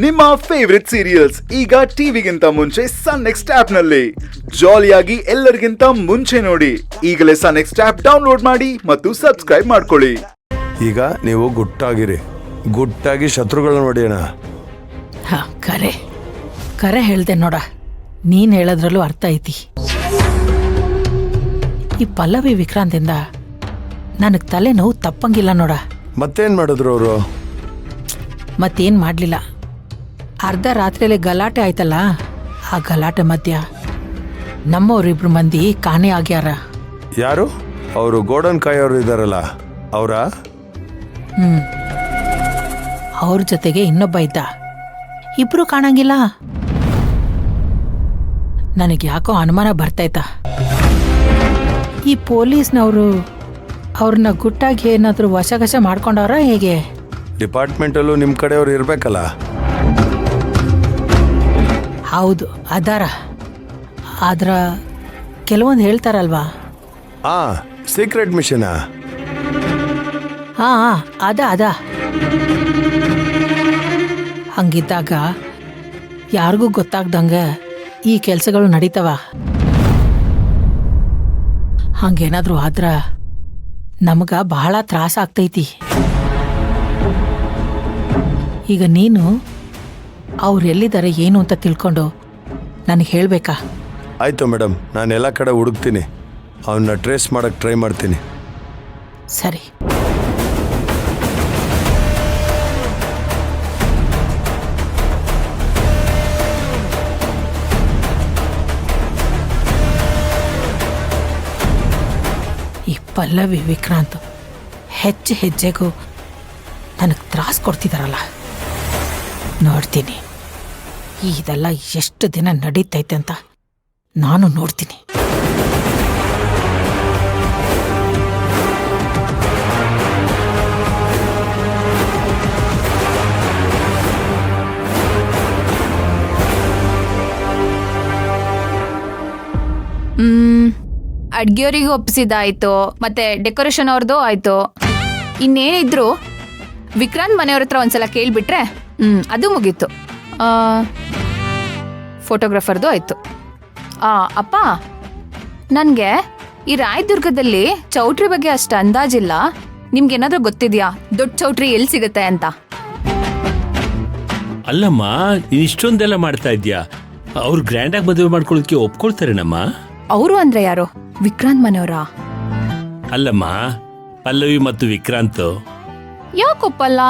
ನಿಮ್ಮ favourite serials ಈಗ ಟಿವಿಗಿಂತ ಮುಂಚೆ ಸನ್ ನೆಕ್ಸ್ಟ್ ಆಪ್ ನಲ್ಲಿ ಜಾಲಿಯಾಗಿ ಎಲ್ಲರಿಗಿಂತ ಮುಂಚೆ ನೋಡಿ. ಈಗಲೇ ಸನ್ ನೆಕ್ಸ್ಟ್ ಆಪ್ ಡೌನ್ಲೋಡ್ ಮಾಡಿ ಮತ್ತು ಸಬ್ಸ್ಕ್ರೈಬ್ ಮಾಡ್ಕೊಳ್ಳಿ. ಈಗ ನೀವು ಗುಟ್ಟಾಗಿ ಶತ್ರುಗಳನ್ನ ಹೊಡೆಯೋಣ. ಕರೆ ಕರೆ ಹೇಳ್ದೆ ನೋಡ, ನೀನ್ ಹೇಳೋದ್ರಲ್ಲೂ ಅರ್ಥ ಐತಿ. ಈ ಪಲ್ಲವಿ ವಿಕ್ರಾಂತಿಂದ ನನಗ್ ತಲೆನೋವು ತಪ್ಪಂಗಿಲ್ಲ ನೋಡ. ಮತ್ತೇನ್ ಮಾಡಿದ್ರು ಅವರು? ಮತ್ತೇನ್ ಮಾಡ್ಲಿಲ್ಲ. ಅರ್ಧ ರಾತ್ರಿಯಲ್ಲಿ ಗಲಾಟೆ ಆಯ್ತಲ್ಲ, ಆ ಗಲಾಟೆ ಮಧ್ಯ ನಮ್ಮವ್ರಿಬ್ರು ಮಂದಿ ಕಾಣೆ ಆಗ್ಯಾರ. ಯಾರು? ಅವರು ಗೋಡನ್ ಕಾಯಿ ಅವರು ಇದಾರಲ್ಲ, ಅವರ? ಅವ್ರ ಜೊತೆಗೆ ಇನ್ನೊಬ್ಬ ಇದ್ದ. ಇಬ್ರು ಕಾಣಂಗಿಲ್ಲ. ನನಗೆ ಯಾಕೋ ಅನುಮಾನ ಬರ್ತೈತ. ಈ ಪೊಲೀಸ್ನವರು ಅವ್ರನ್ನ ಗುಟ್ಟಾಗಿ ಏನಾದ್ರೂ ವಶಗಶ ಮಾಡ್ಕೊಂಡವ್ರ ಹೇಗೆ? ಡಿಪಾರ್ಟ್ಮೆಂಟಲ್ಲೂ ನಿಮ್ಮ ಕಡೆಯವ್ರು ಇರ್ಬೇಕಲ್ಲ. ಹೌದು ಅದಾರ. ಆದ್ರ ಕೆಲವೊಂದು ಹೇಳ್ತಾರಲ್ವಾ, ಸೀಕ್ರೆಟ್ ಮಿಷನ್. ಹಾ ಅದ ಹಂಗಿದ್ದಾಗ ಯಾರಿಗೂ ಗೊತ್ತಾಗ್ದಂಗ ಈ ಕೆಲ್ಸಗಳು ನಡೀತವ. ಹಂಗೇನಾದ್ರೂ ಆದ್ರ ನಮಗ ಬಹಳ ತ್ರಾಸ ಆಗ್ತೈತಿ. ಈಗ ನೀನು ಅವ್ರೆಲ್ಲಿದ್ದಾರೆ ಏನು ಅಂತ ತಿಳ್ಕೊಂಡು ನನಗೆ ಹೇಳ್ಬೇಕಾ? ಆಯ್ತು ಮೇಡಮ್, ನಾನು ಎಲ್ಲ ಕಡೆ ಹುಡುಕ್ತೀನಿ. ಅವನ್ನ ಟ್ರೇಸ್ ಮಾಡಕ್ಕೆ ಟ್ರೈ ಮಾಡ್ತೀನಿ. ಸರಿ. ಈ ಪಲ್ಲವಿ ವಿಕ್ರಾಂತ್ ಹೆಜ್ಜೆಗೂ ನನಗೆ ತ್ರಾಸ ಕೊಡ್ತಿದಾರಲ್ಲ, ನೋಡ್ತೀನಿ ಇದೆಲ್ಲ ಎಷ್ಟು ದಿನ ನಡೀತೈತೆ ಅಂತ ನಾನು ನೋಡ್ತೀನಿ. ಅಡ್ಗೆಯವರಿಗೆ ಒಪ್ಪಿಸಿದಾಯ್ತು, ಮತ್ತೆ ಡೆಕೋರೇಷನ್ ಅವ್ರದ್ದು ಆಯ್ತು. ಇನ್ನೇನಿದ್ರು ವಿಕ್ರಾಂತ್ ಮನೆಯವ್ರ ಹತ್ರ ಒಂದ್ಸಲ ಕೇಳ್ಬಿಟ್ರೆ ಅದು ಮುಗೀತು. ಫೋಟೋಗ್ರಾಫರ್ದು ಆಯ್ತು. ಅಪ್ಪ, ನನಗೆ ಈ ರಾಯದುರ್ಗದಲ್ಲಿ ಚೌಟ್ರಿ ಬಗ್ಗೆ ಅಷ್ಟು ಅಂದಾಜಿಲ್ಲ. ನಿಮ್ಗೇನಾದ್ರೂ ಗೊತ್ತಿದ್ಯಾ ದೊಡ್ಡ ಚೌಟ್ರಿ ಎಲ್ಲಿ ಸಿಗುತ್ತೆ ಅಂತ? ಅಲ್ಲಮ್ಮ, ನೀನ್ ಇಷ್ಟೊಂದೆಲ್ಲ ಮಾಡ್ತಾ ಇದ್ಯಾ? ಅವ್ರು ಗ್ರ್ಯಾಂಡಾಗಿ ಮದುವೆ ಮಾಡ್ಕೊಳ್ಳೋದಕ್ಕೆ ಒಪ್ಕೊಳ್ತಾರೇನಮ್ಮ? ಅವರು ಅಂದ್ರೆ ಯಾರು? ವಿಕ್ರಾಂತ್ ಮನೆಯವರ? ಅಲ್ಲಮ್ಮ, ಪಲ್ಲವಿ ಮತ್ತು ವಿಕ್ರಾಂತ್. ಯಾಕೊಪ್ಪಲ್ಲ?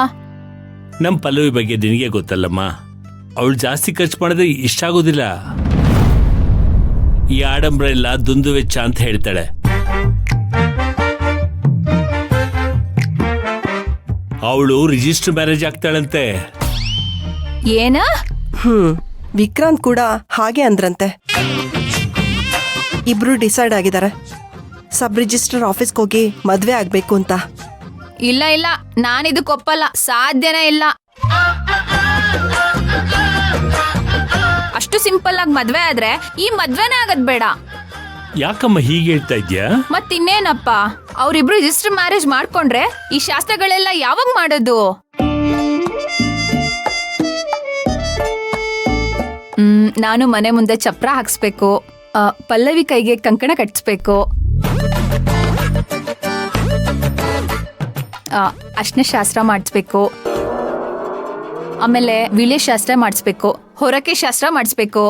ನಮ್ ಪಲ್ಲವಿ ಬಗ್ಗೆ ನಿನಗೆ ಗೊತ್ತಲ್ಲಮ್ಮ, ಅವಳು ಜಾಸ್ತಿ ಖರ್ಚು ಮಾಡಿದ್ರೆ ಇಷ್ಟ ಆಗೋದಿಲ್ಲ. ಈ ಆಡಂಬರ ಎಲ್ಲ ದುಂದು ವೆಚ್ಚ ಅಂತ ಹೇಳ್ತಾಳೆ. ಅವಳು ರಿಜಿಸ್ಟರ್ ಮ್ಯಾರೇಜ್ ಆಗ್ತಾಳಂತೆ. ಏನ? ವಿಕ್ರಾಂತ್ ಕೂಡ ಹಾಗೆ ಅಂದ್ರಂತೆ. ಇಬ್ರು ಡಿಸೈಡ್ ಆಗಿದ್ದಾರೆ ಸಬ್ ರಿಜಿಸ್ಟರ್ ಆಫೀಸ್ಗೆ ಹೋಗಿ ಮದ್ವೆ ಆಗ್ಬೇಕು ಅಂತ. ಇಲ್ಲ, ನಾನಿದಕ್ಕೊಪ್ಪಲ್ಲ. ಸಾಧ್ಯನೇ ಇಲ್ಲ. ಅಷ್ಟು ಸಿಂಪಲ್ ಆಗಿ ಮದ್ವೆ ಆದ್ರೆ ಈ ಮದ್ವೆನೇ ಆಗದ್ ಬೇಡ. ಯಾಕಮ್ಮ ಹೀಗೆ ಹೇಳ್ತಾ ಇದ್ಯಾ? ಮತ್ತಿನ್ನೇನಪ್ಪ, ಅವ್ರಿಬ್ರು ರಿಜಿಸ್ಟರ್ ಮ್ಯಾರೇಜ್ ಮಾಡ್ಕೊಂಡ್ರೆ ಈ ಶಾಸ್ತ್ರಗಳೆಲ್ಲ ಯಾವಾಗ ಮಾಡೋದು? ನಾನು ಮನೆ ಮುಂದೆ ಚಪ್ರ ಹಾಕ್ಸ್ಬೇಕು, ಪಲ್ಲವಿ ಕೈಗೆ ಕಂಕಣ ಕಟ್ಸ್ಬೇಕು, ಅರ್ಶಿನ ಶಾಸ್ತ್ರ ಮಾಡಿಸ್ಬೇಕು, ಆಮೇಲೆ ವಿಳೆ ಶಾಸ್ತ್ರ ಮಾಡಿಸ್ಬೇಕು, ಹೊರಕೆ ಶಾಸ್ತ್ರ ಮಾಡಿಸ್ಬೇಕು,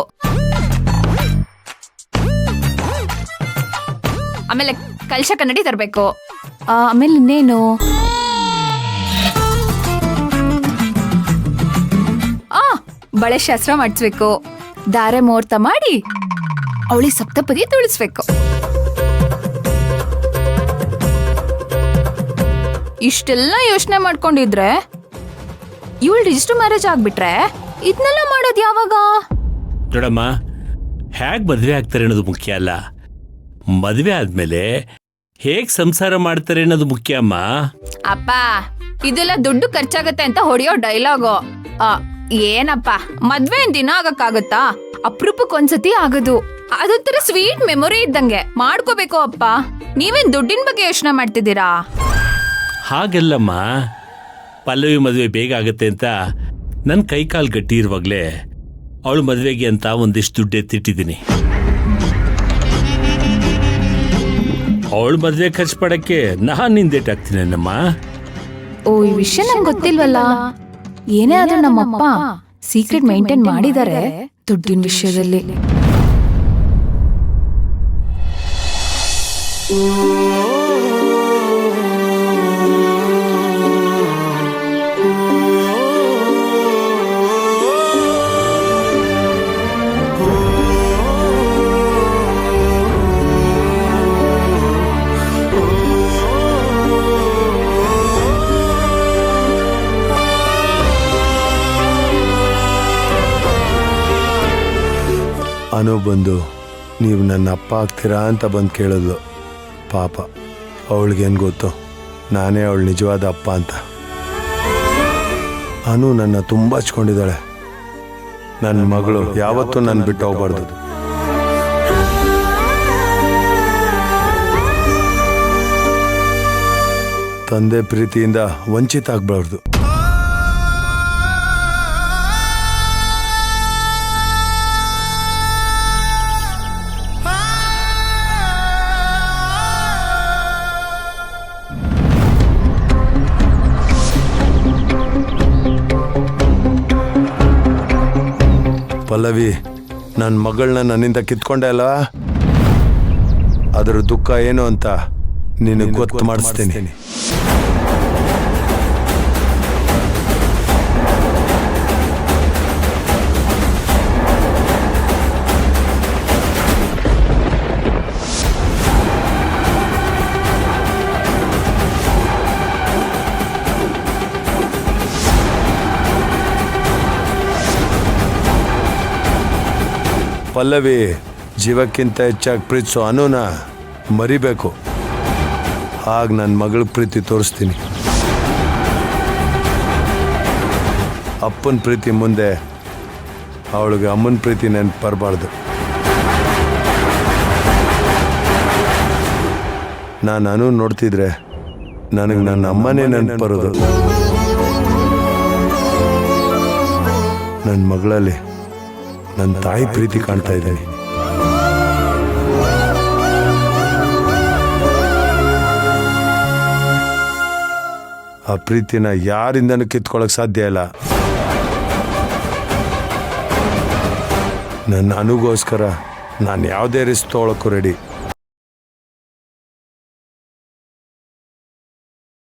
ಆಮೇಲೆ ಕಲಶ ಕನ್ನಡಿ ತರಬೇಕು, ಆಮೇಲೆ ಇನ್ನೇನು ಬಳೆ ಶಾಸ್ತ್ರ ಮಾಡಿಸ್ಬೇಕು, ಧಾರೆ ಮುಹೂರ್ತ ಮಾಡಿ ಅವಳಿ ಸಪ್ತಪದಿ ತುಳಿಸ್ಬೇಕು. ಇಷ್ಟೆಲ್ಲ ಯೋಚನೆ ಮಾಡ್ಕೊಂಡಿದ್ರೆ ಇವಳು ರಿಜಿಸ್ಟರ್ ಮ್ಯಾರೇಜ್ ಆಗ್ಬಿಟ್ರೆ ಇದನ್ನೆಲ್ಲ ಮಾಡೋದು ಯಾವಾಗ? ನೋಡಮ್ಮ, ಹೇಗ್ ಮದ್ವೆ ಆಗ್ತಾರೆ ಅನ್ನೋದು ಮುಖ್ಯ ಅಲ್ಲ, ಮದ್ವೆ ಆದ್ಮೇಲೆ ಹೇಗ್ ಸಂಸಾರ ಮಾಡ್ತಾರೆ ಅನ್ನೋದು ಮುಖ್ಯ ಅಮ್ಮ. ಅಪ್ಪ, ಇದೆಲ್ಲ ದುಡ್ಡು ಖರ್ಚಾಗತ್ತೆ ಅಂತ ಹೊಡೆಯೋ ಡೈಲಾಗು. ಏನಪ್ಪ, ಮದ್ವೆ ದಿನ ಆಗಕ್ಕಾಗತ್ತಾ? ಅಪರೂಪಕ್ಕೊಂದ್ಸತಿ ಆಗೋದು. ಅದೊಂಥರ ಸ್ವೀಟ್ ಮೆಮೊರಿ ಇದ್ದಂಗೆ ಮಾಡ್ಕೋಬೇಕು ಅಪ್ಪ. ನೀವೇನ್ ದುಡ್ಡಿನ ಬಗ್ಗೆ ಯೋಚನೆ ಮಾಡ್ತಿದ್ದೀರಾ? ಹಾಗೆಲ್ಲಮ್ಮ, ಪಲ್ಲವಿ ಮದುವೆ ಬೇಗ ಆಗುತ್ತೆ ಅಂತ ನನ್ನ ಕೈಕಾಲು ಗಟ್ಟಿ ಇರುವಾಗಲೇ ಅವಳು ಮದುವೆಗೆ ಅಂತ ಒಂದಿಷ್ಟು ದುಡ್ಡು ಎತ್ತಿಟ್ಟಿದ್ದೀನಿ. ಅವಳು ಮದುವೆ ಖರ್ಚು ಪಡಕ್ಕೆ ನಾನು ನಿಂದೇಟಾಗ್ತೀನಿ ನಮ್ಮ. ಓ, ಈ ವಿಷಯ ನಂಗೆ ಗೊತ್ತಿಲ್ವಲ್ಲ. ಏನೇ ಆದ್ರೂ ನಮ್ಮಪ್ಪ ಸೀಕ್ರೆಟ್ ಮೈಂಟೈನ್ ಮಾಡಿದ್ದಾರೆ ದುಡ್ಡಿನ ವಿಷಯದಲ್ಲಿ. ಅನು ಬಂದು ನೀವು ನನ್ನ ಅಪ್ಪ ಆಗ್ತೀರಾ ಅಂತ ಬಂದು ಕೇಳಿದ್ಲು. ಪಾಪ ಅವಳಿಗೇನು ಗೊತ್ತು ನಾನೇ ಅವಳು ನಿಜವಾದ ಅಪ್ಪ ಅಂತ. ಅನು ನನ್ನ ತುಂಬ ಹಚ್ಕೊಂಡಿದ್ದಾಳೆ. ನನ್ನ ಮಗಳು ಯಾವತ್ತೂ ನನ್ನ ಬಿಟ್ಟು ಹೋಗ್ಬಾರ್ದು. ತಂದೆ ಪ್ರೀತಿಯಿಂದ ವಂಚಿತ ಆಗ್ಬಾರ್ದು. ಪಲ್ಲವಿ, ನನ್ನ ಮಗಳನ್ನ ನನ್ನಿಂದ ಕಿತ್ಕೊಂಡೆ ಅಲ್ಲ, ಅದರ ದುಃಖ ಏನು ಅಂತ ನಿನಗೆ ಗೊತ್ತು ಮಾಡಿಸ್ತೀನಿ. ಪಲ್ಲವಿ, ಜೀವಕ್ಕಿಂತ ಹೆಚ್ಚಾಗಿ ಪ್ರೀತಿಸೋ ಅನುನ ಮರಿಬೇಕು. ಆಗ ನನ್ನ ಮಗಳ ಪ್ರೀತಿ ತೋರಿಸ್ತೀನಿ. ಅಪ್ಪನ ಪ್ರೀತಿ ಮುಂದೆ ಅವಳಿಗೆ ಅಮ್ಮನ ಪ್ರೀತಿ ನೆನಪು ಬರಬಾರ್ದು. ನಾನು ಅನು ನೋಡ್ತಿದ್ರೆ ನನಗೆ ನನ್ನ ಅಮ್ಮನೇ ನೆನಪು ಬರೋದು. ನನ್ನ ಮಗಳಲ್ಲಿ ನನ್ನ ತಾಯಿ ಪ್ರೀತಿ ಕಾಣ್ತಾ ಇದ್ದೀನಿ. ಆ ಪ್ರೀತಿನ ಯಾರಿಂದನೂ ಕಿತ್ಕೊಳ್ಳೋಕೆ ಸಾಧ್ಯ ಇಲ್ಲ. ನನ್ನ ಅನುಗೋಸ್ಕರ ನಾನು ಯಾವುದೇ ರಿಸ್ಕ್ ತೊಗೊಳಕ್ಕೂ ರೆಡಿ.